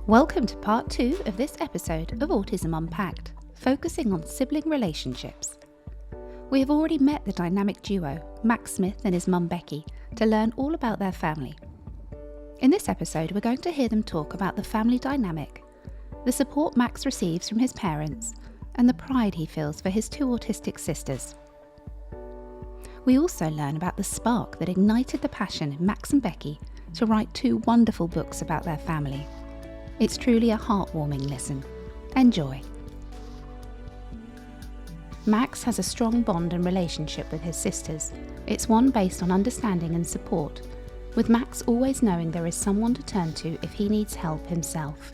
Welcome to part 2 of this episode of Autism Unpacked, focusing on sibling relationships. We have already met the dynamic duo, Max Smith and his mum Becky, to learn all about their family. In this episode, we're going to hear them talk about the family dynamic, the support Max receives from his parents, and the pride he feels for his 2 autistic sisters. We also learn about the spark that ignited the passion in Max and Becky to write 2 wonderful books about their family. It's truly a heartwarming listen. Enjoy. Max has a strong bond and relationship with his sisters. It's one based on understanding and support, with Max always knowing there is someone to turn to if he needs help himself.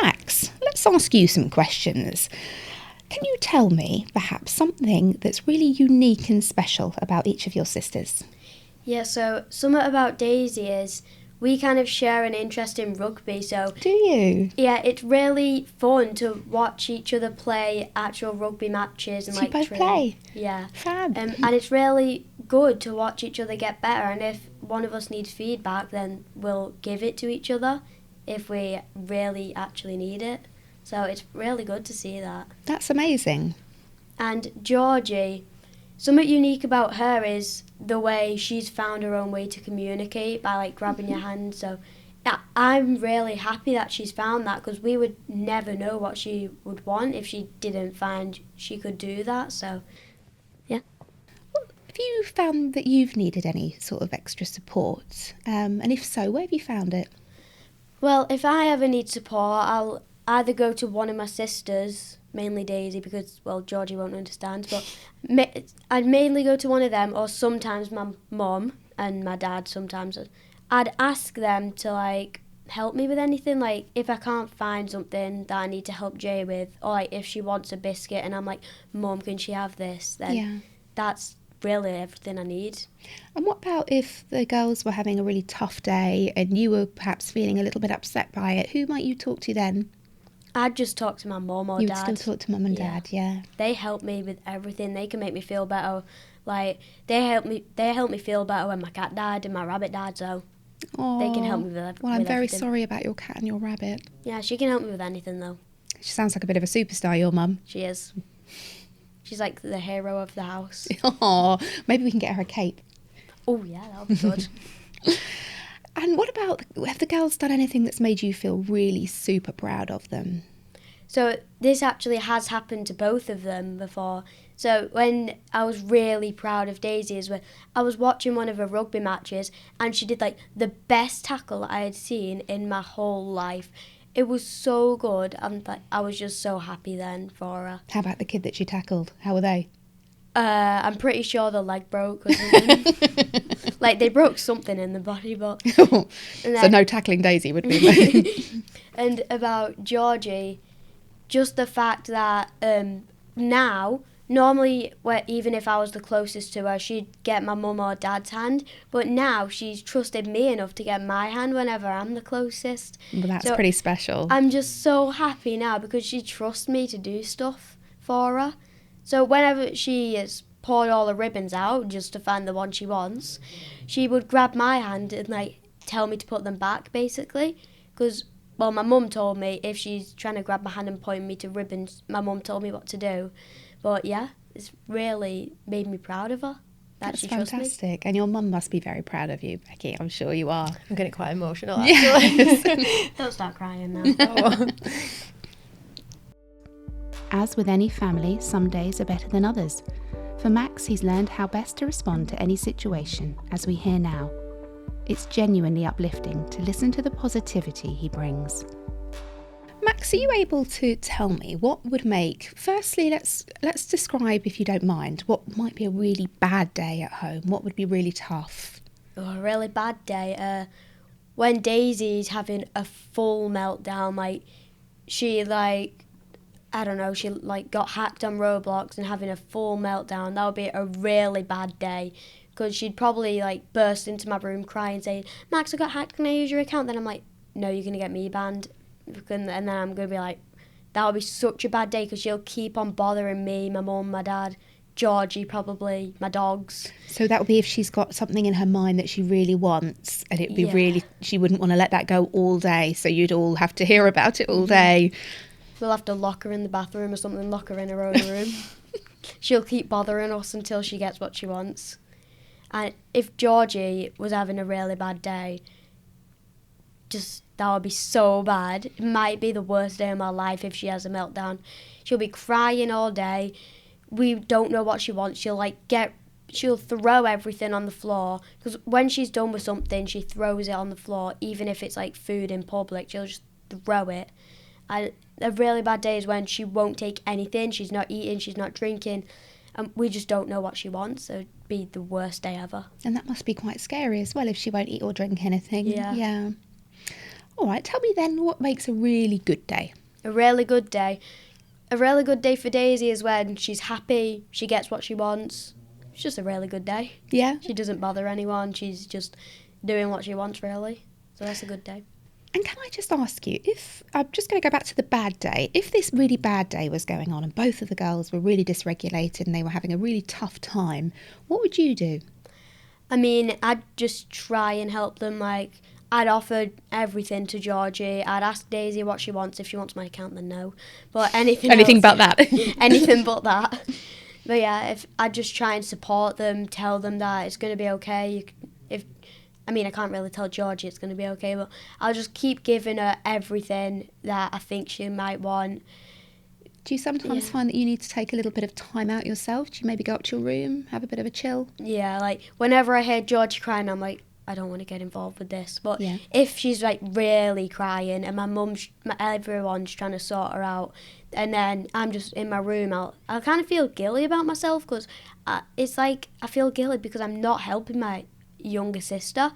Max, let's ask you some questions. Can you tell me perhaps something that's really unique and special about each of your sisters? Yeah, so something about Daisy is we kind of share an interest in rugby, so... Do you? Yeah, it's really fun to watch each other play actual rugby matches. And So you both play? Yeah. Fab. And it's really good to watch each other get better, and if one of us needs feedback, then we'll give it to each other if we really actually need it. So it's really good to see that. That's amazing. And Georgie, something unique about her is the way she's found her own way to communicate by like grabbing your hand. So I'm really happy that she's found that, because we would never know what she would want if she didn't find she could do that. So yeah. Have you found that you've needed any sort of extra support? And if so, where have you found it? Well, if I ever need support, I'll either go to one of my sisters, mainly Daisy, because, well, Georgie won't understand, but I'd mainly go to one of them, or sometimes my mum and my dad sometimes. I'd ask them to, like, help me with anything, like, if I can't find something that I need to help Jay with, or, like, if she wants a biscuit and I'm like, Mum, can she have this? Then that's really everything I need. And what about if the girls were having a really tough day and you were perhaps feeling a little bit upset by it? Who might you talk to then? I'd just talk to my mum or You dad. would still talk to mum and dad, yeah. They help me with everything. They can make me feel better. Like, they help me feel better when my cat died and my rabbit died, so they can help me with everything. Well, I'm very sorry about your cat and your rabbit. Yeah, she can help me with anything, though. She sounds like a bit of a superstar, your mum. She is. She's like the hero of the house. Oh, maybe we can get her a cape. Oh, yeah, that'll be good. And what about, have the girls done anything that's made you feel really super proud of them? So this actually has happened to both of them before. So when I was really proud of Daisy is when I was watching one of her rugby matches and she did like the best tackle I had seen in my whole life. It was so good. I was just so happy then for her. How about the kid that she tackled? How were they? I'm pretty sure the leg broke. Like, they broke something in the body, but... So no tackling Daisy would be... And about Georgie, just the fact that now, normally, even if I was the closest to her, she'd get my mum or dad's hand, but now she's trusted me enough to get my hand whenever I'm the closest. Well, that's pretty special. I'm just so happy now because she trusts me to do stuff for her. So whenever she has poured all the ribbons out just to find the one she wants, she would grab my hand and like tell me to put them back, basically. Because, well, my mum told me if she's trying to grab my hand and point me to ribbons, my mum told me what to do. But yeah, it's really made me proud of her. That's fantastic. And your mum must be very proud of you, Becky. I'm sure you are. I'm getting quite emotional, actually. Yes. Don't start crying now. As with any family, some days are better than others. For Max, he's learned how best to respond to any situation, as we hear now. It's genuinely uplifting to listen to the positivity he brings. Max, are you able to tell me what would make... Firstly, let's describe, if you don't mind, what might be a really bad day at home. What would be really tough? Oh, a really bad day. When Daisy's having a full meltdown, like, she, like... I don't know, she like got hacked on Roblox and having a full meltdown. That would be a really bad day, because she'd probably like burst into my room crying, saying, Max, I got hacked, can I use your account? Then I'm like, no, you're going to get me banned. And then I'm going to be like, that would be such a bad day, because she'll keep on bothering me, my mum, my dad, Georgie, probably my dogs. So that would be if she's got something in her mind that she really wants, and it'd be Yeah. really, she wouldn't want to let that go all day, so you'd all have to hear about it all day. We'll have to lock her in the bathroom or something, lock her in her own room. She'll keep bothering us until she gets what she wants. And if Georgie was having a really bad day, that would be so bad. It might be the worst day of my life if she has a meltdown. She'll be crying all day. We don't know what she wants. She'll throw everything on the floor, because when she's done with something, she throws it on the floor, even if it's like food in public. She'll just throw it. And a really bad day is when she won't take anything. She's not eating, she's not drinking, and we just don't know what she wants. So it'd be the worst day ever. And that must be quite scary as well if she won't eat or drink anything. Yeah. All right, tell me then, what makes a really good day? A really good day for Daisy is when she's happy, she gets what she wants. It's just a really good day. Yeah. She doesn't bother anyone, she's just doing what she wants, really. So that's a good day. And can I just ask you, if I'm just going to go back to the bad day, if this really bad day was going on and both of the girls were really dysregulated and they were having a really tough time, what would you do? I mean, I'd just try and help them. Like, I'd offer everything to Georgie. I'd ask Daisy what she wants. If she wants my account, then no. But anything Anything else, but that. anything but that. But yeah, if I'd just try and support them, tell them that it's going to be okay. I can't really tell Georgie it's going to be okay, but I'll just keep giving her everything that I think she might want. Do you sometimes find that you need to take a little bit of time out yourself? Do you maybe go up to your room, have a bit of a chill? Yeah, like whenever I hear Georgie crying, I'm like, I don't want to get involved with this. But if she's like really crying and everyone's trying to sort her out, and then I'm just in my room, I'll kind of feel guilty about myself, because it's like I feel guilty because I'm not helping my younger sister.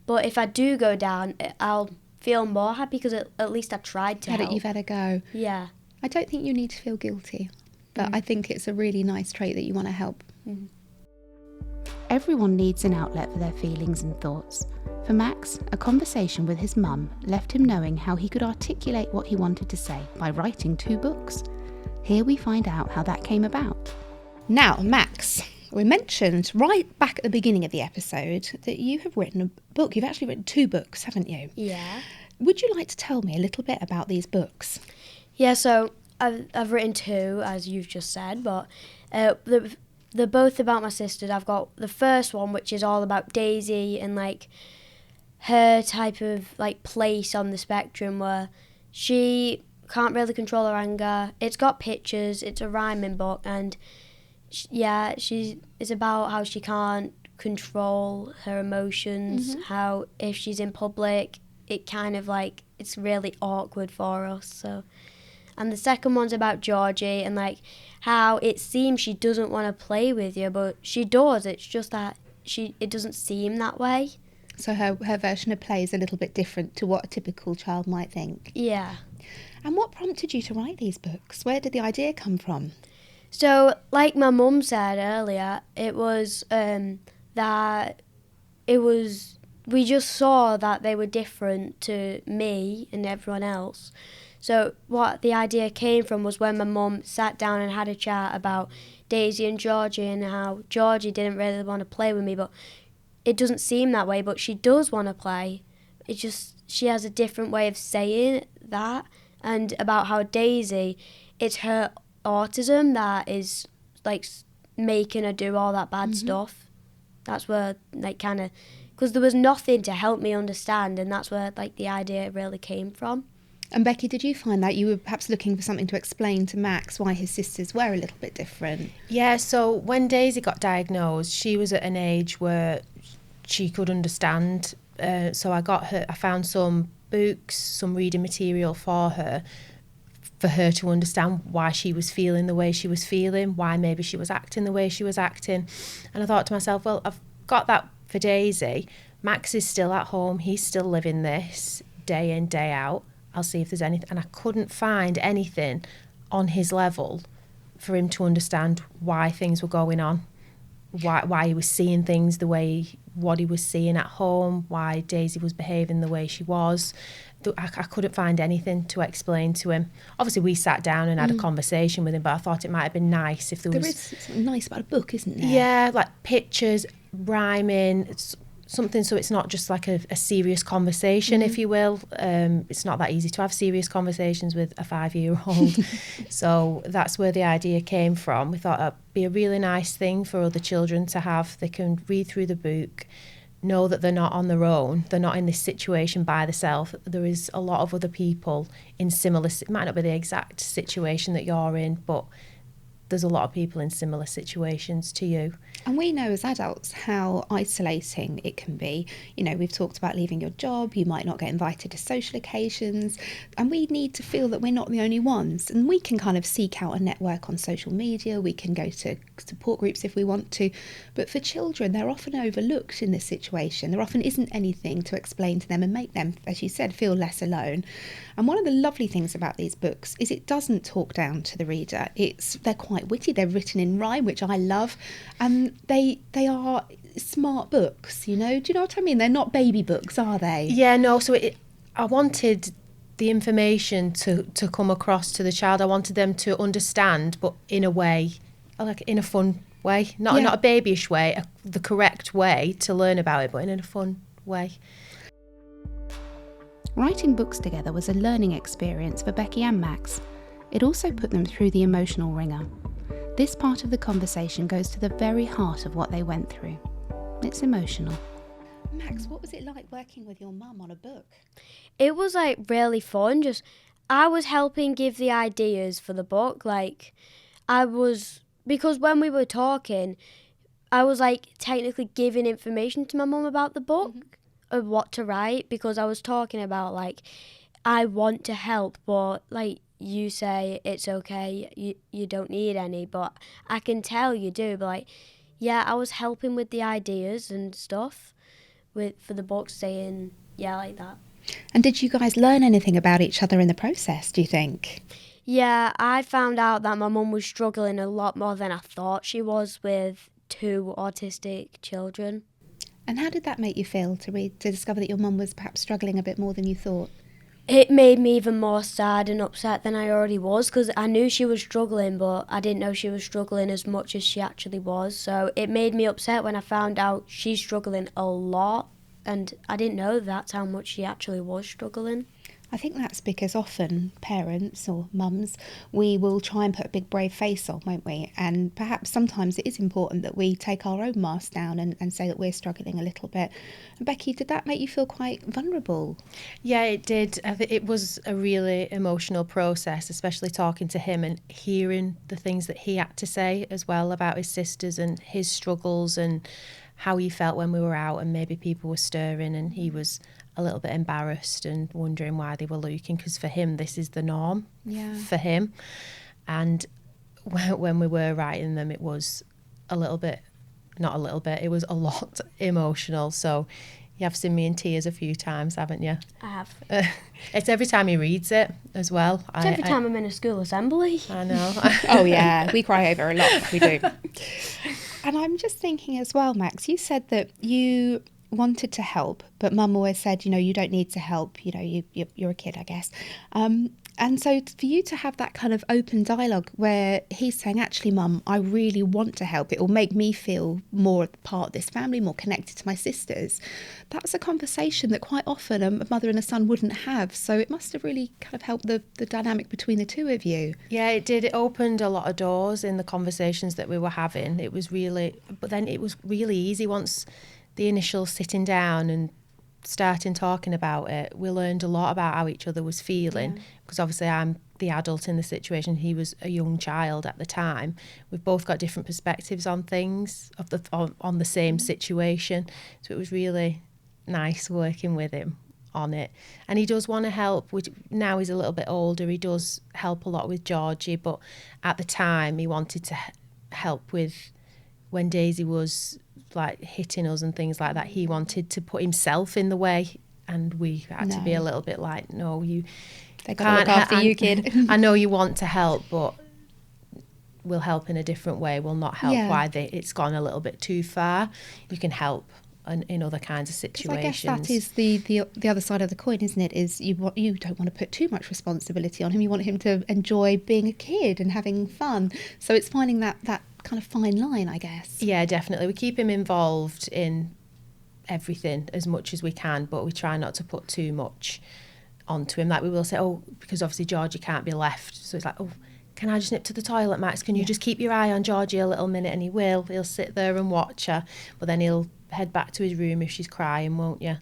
But if I do go down, I'll feel more happy because at least I tried to help. You've had a go. Yeah. I don't think you need to feel guilty, but I think it's a really nice trait that you want to help. Mm-hmm. Everyone needs an outlet for their feelings and thoughts. For Max, a conversation with his mum left him knowing how he could articulate what he wanted to say by writing 2 books. Here we find out how that came about. Now, Max, we mentioned right back at the beginning of the episode that you have written a book. You've actually written 2 books, haven't you? Yeah. Would you like to tell me a little bit about these books? Yeah, so I've written 2, as you've just said, but they're both about my sisters. I've got the first one, which is all about Daisy and like her type of like place on the spectrum, where she can't really control her anger. It's got pictures, it's a rhyming book, and it's about how she can't control her emotions, how if she's in public, it kind of like, it's really awkward for us. So, and the second one's about Georgie and like how it seems she doesn't want to play with you, but she does. It's just that it doesn't seem that way. So her version of play is a little bit different to what a typical child might think. Yeah. And what prompted you to write these books? Where did the idea come from? So, like my mum said earlier, we just saw that they were different to me and everyone else. So what the idea came from was when my mum sat down and had a chat about Daisy and Georgie and how Georgie didn't really want to play with me, but it doesn't seem that way, but she does want to play. It's just she has a different way of saying that. And about how Daisy, it's her autism that is like making her do all that bad stuff. That's where like kind of, because there was nothing to help me understand, and that's where like the idea really came from. And Becky, did you find that you were perhaps looking for something to explain to Max why his sisters were a little bit different? Yeah, so when Daisy got diagnosed, she was at an age where she could understand. So I found some books, some reading material for her to understand why she was feeling the way she was feeling, why maybe she was acting the way she was acting. And I thought to myself, well, I've got that for Daisy. Max is still at home. He's still living this day in, day out. I'll see if there's anything. And I couldn't find anything on his level for him to understand why things were going on why he was seeing things what he was seeing at home, why Daisy was behaving the way she was. I couldn't find anything to explain to him. Obviously, we sat down and had a conversation with him, but I thought it might have been nice if there was... There is something nice about a book, isn't there? Yeah, like pictures, rhyming, something so it's not just like a serious conversation, if you will. It's not that easy to have serious conversations with a 5-year-old. So that's where the idea came from. We thought it'd be a really nice thing for other children to have. They can read through the book, know that they're not on their own, they're not in this situation by themselves. There is a lot of other people in similar, it might not be the exact situation that you're in, but there's a lot of people in similar situations to you. And we know as adults how isolating it can be. You know, we've talked about leaving your job, you might not get invited to social occasions, and we need to feel that we're not the only ones. And we can kind of seek out a network on social media, we can go to support groups if we want to. But for children, they're often overlooked in this situation. There often isn't anything to explain to them and make them, as you said, feel less alone. And one of the lovely things about these books is it doesn't talk down to the reader. They're quite witty, they're written in rhyme, which I love, and they are smart books, you know. Do you know what I mean? They're not baby books, are they? Yeah, no, so I wanted the information to come across to the child. I wanted them to understand, but in a way, like in a fun way, not a babyish way, the correct way to learn about it, but in a fun way. Writing books together was a learning experience for Becky and Max. It also put them through the emotional ringer. This part of the conversation goes to the very heart of what they went through. It's emotional. Max, what was it like working with your mum on a book? It was like really fun. I was helping give the ideas for the book. Because when we were talking, I was like technically giving information to my mum about the book of what to write, because I was talking about like, I want to help, but like, you say it's okay, you don't need any, but I can tell you do. But like, yeah, I was helping with the ideas and stuff for the book, saying like that. And did you guys learn anything about each other in the process, do you think? Yeah, I found out that my mum was struggling a lot more than I thought she was with 2 autistic children. And how did that make you feel to discover that your mum was perhaps struggling a bit more than you thought? It made me even more sad and upset than I already was, because I knew she was struggling, but I didn't know she was struggling as much as she actually was. So it made me upset when I found out she's struggling a lot, and I didn't know that's how much she actually was struggling. I think that's because often parents or mums, we will try and put a big brave face on, won't we? And perhaps sometimes it is important that we take our own mask down and say that we're struggling a little bit. And Becky, did that make you feel quite vulnerable? Yeah, it did. It was a really emotional process, especially talking to him and hearing the things that he had to say as well about his sisters and his struggles and how he felt when we were out and maybe people were stirring and he was a little bit embarrassed and wondering why they were looking, because for him this is the norm for him. And when we were writing them, it was it was a lot emotional. So you have seen me in tears a few times, haven't you? I have. It's every time he reads it as well. It's every time I'm in a school assembly. I know. Oh yeah, we cry over a lot, we do. And I'm just thinking as well, Max, you said that you wanted to help, but Mum always said, you know, you don't need to help, you know, you're a kid, I guess. And so for you to have that kind of open dialogue where he's saying, actually, Mum, I really want to help. It will make me feel more part of this family, more connected to my sisters. That's a conversation that quite often a mother and a son wouldn't have. So it must have really kind of helped the dynamic between the two of you. Yeah, it did. It opened a lot of doors in the conversations that we were having. But then it was really easy once the initial sitting down and starting talking about it. We learned a lot about how each other was feeling, because obviously I'm the adult in the situation, he was a young child at the time. We've both got different perspectives on things, on the same situation, so it was really nice working with him on it. And he does want to help, which now he's a little bit older, he does help a lot with Georgie, but at the time he wanted to help with when Daisy was like hitting us and things like that. He wanted to put himself in the way, and we had to be a little bit like, no, you they can't look after you, kid. I know you want to help, but will help in a different way, will not help it's gone a little bit too far. You can help in other kinds of situations. I guess that is the other side of the coin, isn't it? Is you don't want to put too much responsibility on him. You want him to enjoy being a kid and having fun. So it's finding that kind of fine line, I guess. Yeah, definitely. We keep him involved in everything as much as we can, but we try not to put too much onto him. Like we will say, because obviously Georgie can't be left. So it's like, can I just nip to the toilet, Max? Can you just keep your eye on Georgie a little minute? And he will. He'll sit there and watch her. But then he'll head back to his room if she's crying, won't you?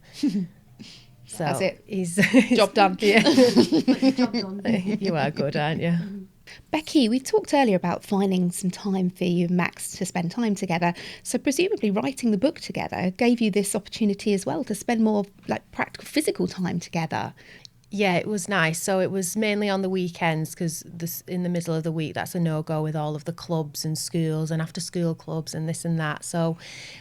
So that's it. He's job done. Yeah. Job done. You are good, aren't you? Becky, we talked earlier about finding some time for you and Max to spend time together. So presumably writing the book together gave you this opportunity as well to spend more like practical physical time together. Yeah, it was nice. So it was mainly on the weekends because in the middle of the week, that's a no-go with all of the clubs and schools and after-school clubs and this and that. So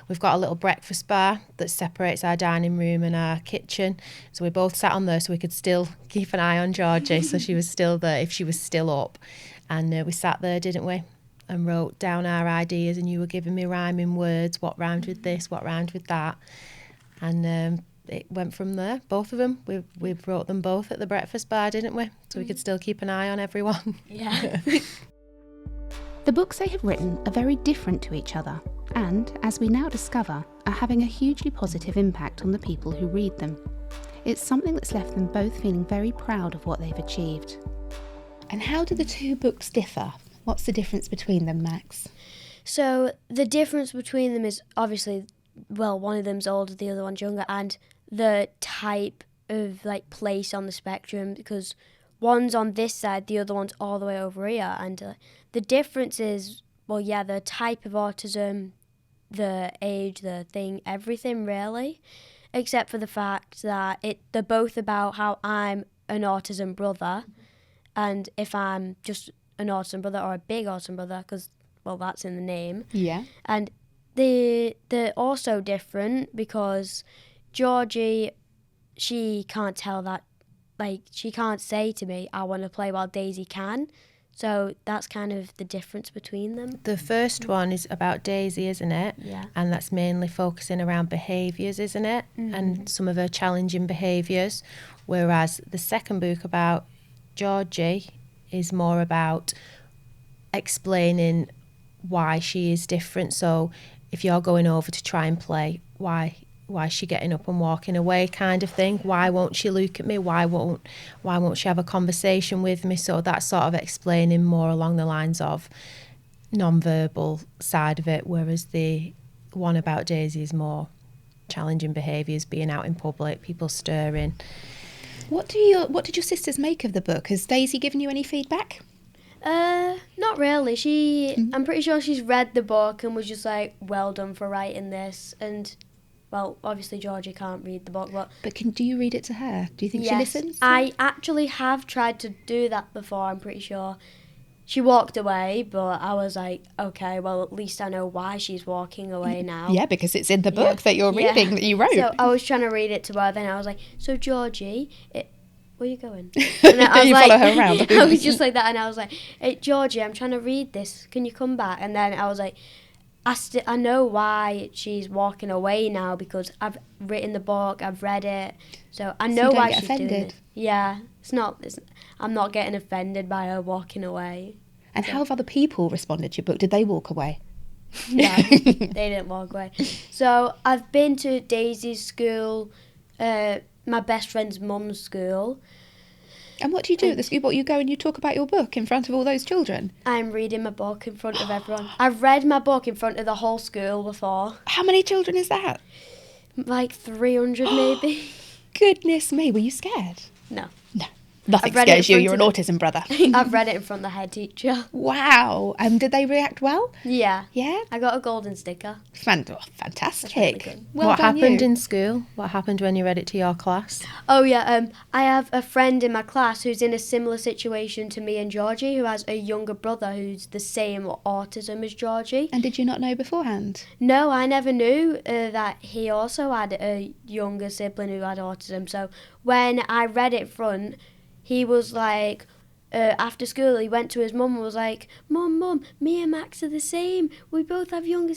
we've got a little breakfast bar that separates our dining room and our kitchen. So we both sat on there so we could still keep an eye on Georgie so she was still there if she was still up. And we sat there, didn't we, and wrote down our ideas, and you were giving me rhyming words, what rhymed with this, what rhymed with that. And it went from there, both of them. We wrote them both at the breakfast bar, didn't we? So we could still keep an eye on everyone. Yeah. The books they have written are very different to each other and, as we now discover, are having a hugely positive impact on the people who read them. It's something that's left them both feeling very proud of what they've achieved. And how do the two books differ? What's the difference between them, Max? So the difference between them is obviously, well, one of them's older, the other one's younger, and the type of like place on the spectrum, because one's on this side, the other one's all the way over here, and the difference is, well, yeah, the type of autism, the age, the thing, everything really, except for the fact that they're both about how I'm an autism brother, and if I'm just an autism brother or a big autism brother, because, well, that's in the name. Yeah. And they're also different because Georgie, she can't tell that, like, she can't say to me, I want to play, while Daisy can. So that's kind of the difference between them. The first one is about Daisy, isn't it? Yeah. And that's mainly focusing around behaviours, isn't it? Mm-hmm. And some of her challenging behaviours. Whereas the second book about Georgie is more about explaining why she is different. So if you're going over to try and play, why is she getting up and walking away, kind of thing? Why won't she look at me? Why won't she have a conversation with me? So that's sort of explaining more along the lines of non-verbal side of it, whereas the one about Daisy is more challenging behaviours, being out in public, people stirring. What did your sisters make of the book? Has Daisy given you any feedback? Not really. I'm pretty sure she's read the book and was just like, well done for writing this. And, well, obviously Georgie can't read the book, but Do you read it to her? Do you think she yes, listens? I actually have tried to do that before, I'm pretty sure. She walked away, but I was like, okay, well, at least I know why she's walking away now. Yeah, because it's in the book that you're reading, that you wrote. So I was trying to read it to her, then I was like, so Georgie, where are you going? And I was You like, follow her around. I was just like that, and I was like, hey, Georgie, I'm trying to read this. Can you come back? And then I was like, I know why she's walking away now, because I've written the book, I've read it, so I know you don't why get she's doing offended? it. Yeah, I'm not getting offended by her walking away. And how have other people responded to your book? Did they walk away? No, they didn't walk away. So I've been to Daisy's school, my best friend's mum's school. And what do you do at the school? You go and you talk about your book in front of all those children? I'm reading my book in front of everyone. I've read my book in front of the whole school before. How many children is that? Like 300 maybe. Goodness me, were you scared? No. No. Nothing I've read it scares you, in you're an front autism brother. I've read it in front of the head teacher. Wow. Did they react well? Yeah. Yeah? I got a golden sticker. Fantastic. really good. Well What done, happened you. in school? What happened when you read it to your class? Oh yeah, I have a friend in my class who's in a similar situation to me and Georgie, who has a younger brother who's the same autism as Georgie. And did you not know beforehand? No, I never knew that he also had a younger sibling who had autism. So when I read it front, he was like, after school, he went to his mum and was like, Mum, me and Max are the same. We both have younger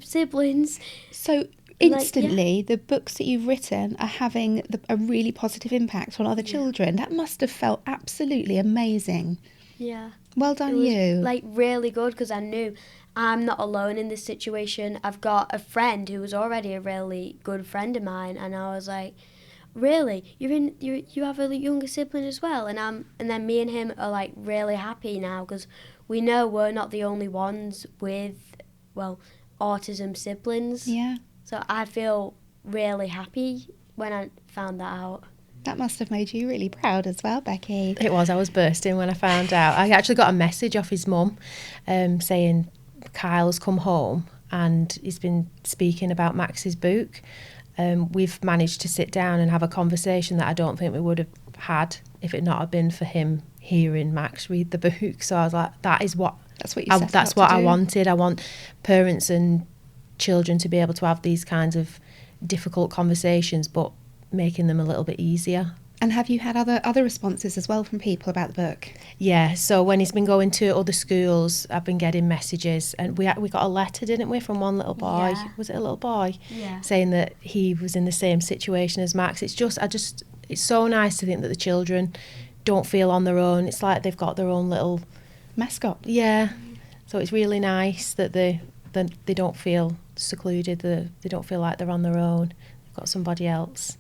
siblings. So instantly, the books that you've written are having a really positive impact on other children. That must have felt absolutely amazing. Yeah. Well done, It was, you. like, really good, because I knew I'm not alone in this situation. I've got a friend who was already a really good friend of mine, and I was like, really, you have a younger sibling as well? And then me and him are like really happy now, because we know we're not the only ones with, well, autism siblings. Yeah. So I feel really happy when I found that out. That must have made you really proud as well, Becky. It was. I was bursting when I found out. I actually got a message off his mum saying Kyle's come home and he's been speaking about Max's book. We've managed to sit down and have a conversation that I don't think we would have had if it not had been for him hearing Max read the book. So I was like, that's what I wanted. I want parents and children to be able to have these kinds of difficult conversations, but making them a little bit easier. And have you had other responses as well from people about the book? Yeah, so when he's been going to other schools, I've been getting messages, and we got a letter, didn't we, from one little boy? Yeah. Was it a little boy? Yeah. Saying that he was in the same situation as Max. It's so nice to think that the children don't feel on their own. It's like they've got their own little mascot. Yeah. So it's really nice that they don't feel secluded. They don't feel like they're on their own. They've got somebody else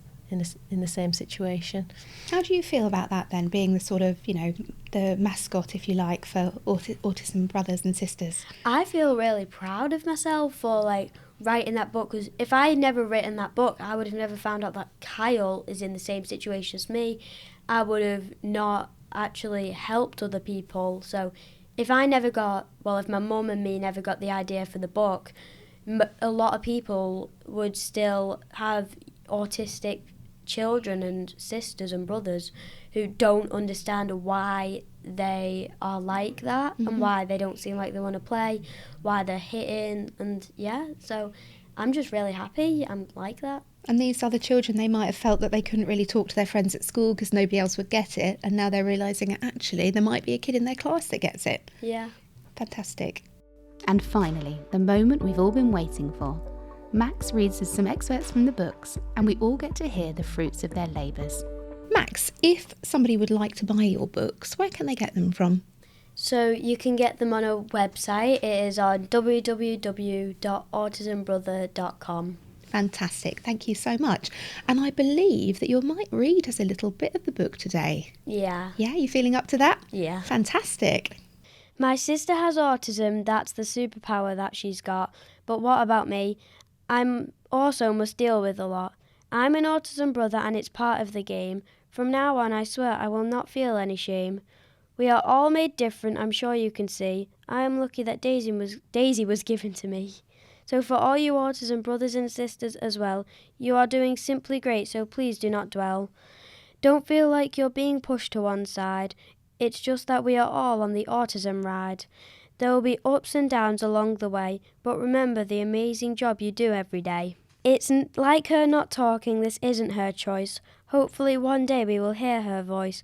in the same situation. How do you feel about that then, being the sort of, the mascot, if you like, for autism brothers and sisters? I feel really proud of myself for like writing that book, because if I had never written that book, I would have never found out that Kyle is in the same situation as me. I would have not actually helped other people. So if my mum and me never got the idea for the book, a lot of people would still have autistic children and sisters and brothers who don't understand why they are like that, and why they don't seem like they want to play, why they're hitting, and so I'm just really happy I'm like that. And these other children, they might have felt that they couldn't really talk to their friends at school because nobody else would get it, and now they're realising actually there might be a kid in their class that gets it. Yeah. Fantastic. And finally, the moment we've all been waiting for. Max reads us some excerpts from the books, and we all get to hear the fruits of their labours. Max, if somebody would like to buy your books, where can they get them from? So you can get them on a website. It is on www.autismbrother.com. Fantastic. Thank you so much. And I believe that you might read us a little bit of the book today. Yeah. Yeah, you feeling up to that? Yeah. Fantastic. My sister has autism. That's the superpower that she's got. But what about me? I'm also must deal with a lot. I'm an autism brother, and it's part of the game. From now on, I swear I will not feel any shame. We are all made different, I'm sure you can see. I am lucky that Daisy was given to me. So for all you autism brothers and sisters as well, you are doing simply great, so please do not dwell. Don't feel like you're being pushed to one side. It's just that we are all on the autism ride. There will be ups and downs along the way, but remember the amazing job you do every day. It's like her not talking, this isn't her choice. Hopefully one day we will hear her voice.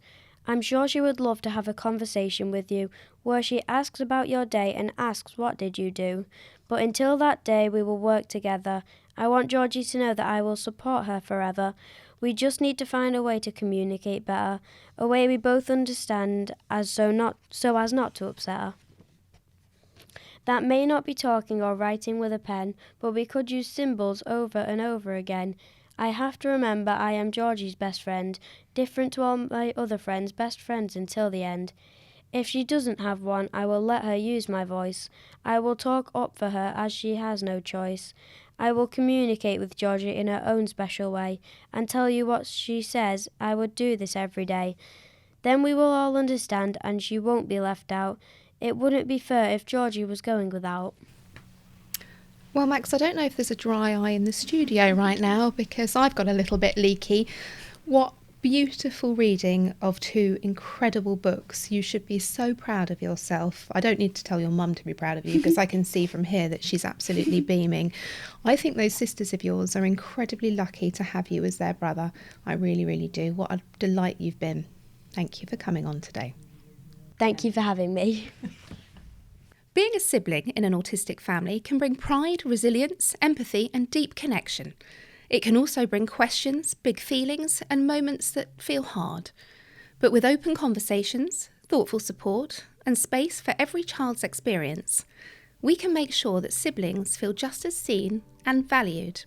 I'm sure she would love to have a conversation with you, where she asks about your day and asks what did you do. But until that day we will work together. I want Georgie to know that I will support her forever. We just need to find a way to communicate better, a way we both understand so as not to upset her. That may not be talking or writing with a pen, but we could use symbols over and over again. I have to remember I am Georgie's best friend, different to all my other friends' best friends until the end. If she doesn't have one, I will let her use my voice. I will talk up for her as she has no choice. I will communicate with Georgie in her own special way and tell you what she says. I would do this every day. Then we will all understand and she won't be left out. It wouldn't be fair if Georgie was going without. Well, Max, I don't know if there's a dry eye in the studio right now because I've got a little bit leaky. What beautiful reading of two incredible books. You should be so proud of yourself. I don't need to tell your mum to be proud of you because I can see from here that she's absolutely beaming. I think those sisters of yours are incredibly lucky to have you as their brother. I really, really do. What a delight you've been. Thank you for coming on today. Thank you for having me. Being a sibling in an autistic family can bring pride, resilience, empathy, and deep connection. It can also bring questions, big feelings, and moments that feel hard. But with open conversations, thoughtful support, and space for every child's experience, we can make sure that siblings feel just as seen and valued.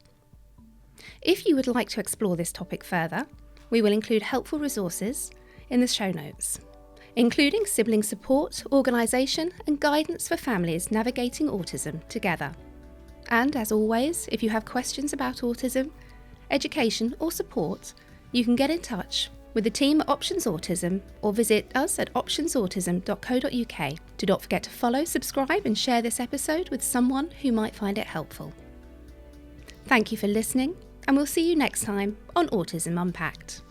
If you would like to explore this topic further, we will include helpful resources in the show notes, including sibling support, organisation, and guidance for families navigating autism together. And as always, if you have questions about autism, education, or support, you can get in touch with the team at Options Autism or visit us at optionsautism.co.uk. Do not forget to follow, subscribe, and share this episode with someone who might find it helpful. Thank you for listening, and we'll see you next time on Autism Unpacked.